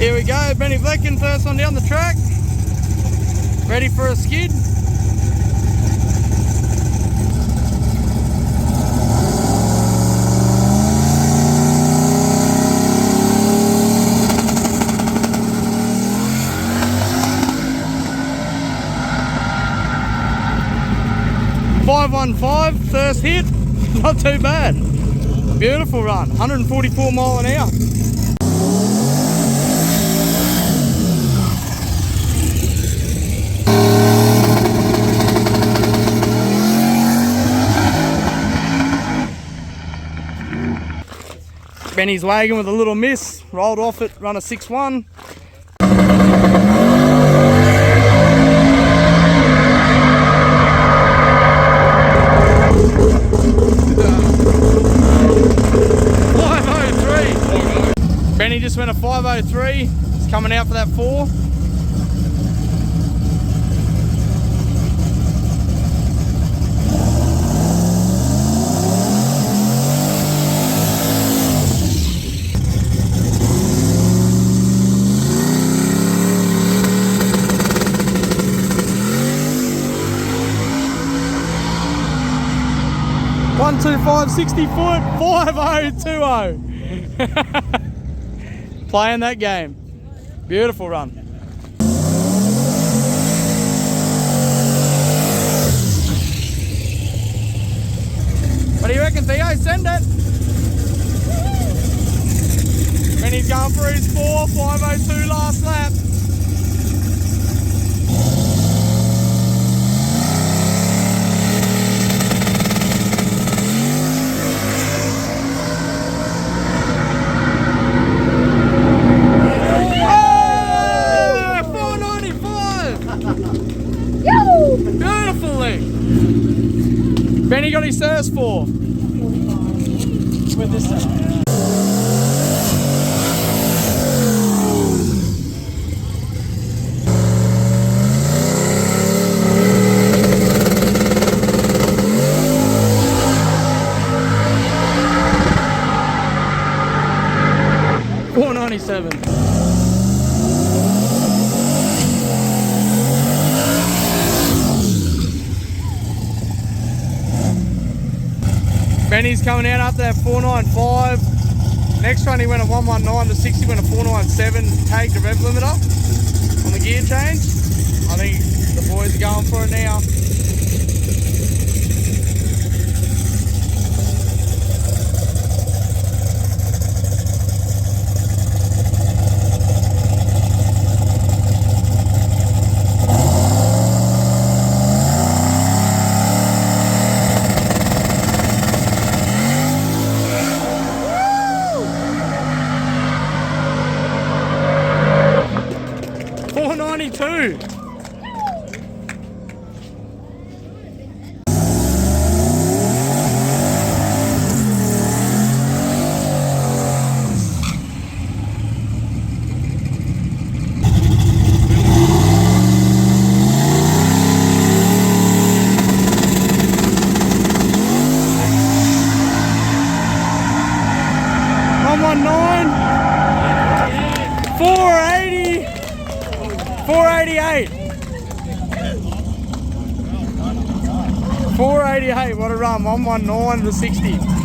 Here we go, Benny Blecken, first one down the track. Ready for a skid. .515, first hit, not too bad. Beautiful run, 144 mile an hour. Benny's Wagon with a little miss, rolled off it, run a 6.1. Benny just went a 503. He's coming out for that 4. One, 2, 5, 60 foot, 5020. Playing that game. Beautiful run. What do you reckon, Theo? Send it. When he's going for his 4, 502 last lap. Benny got his first 4. With this stuff. .497. Benny's coming out after that 495. Next one he went a 119 to 60, went a 497, tagged the rev limiter on the gear change. I think the boys are going for it now. .492. .119. 480. 488. 488, what a run, 119 to 60.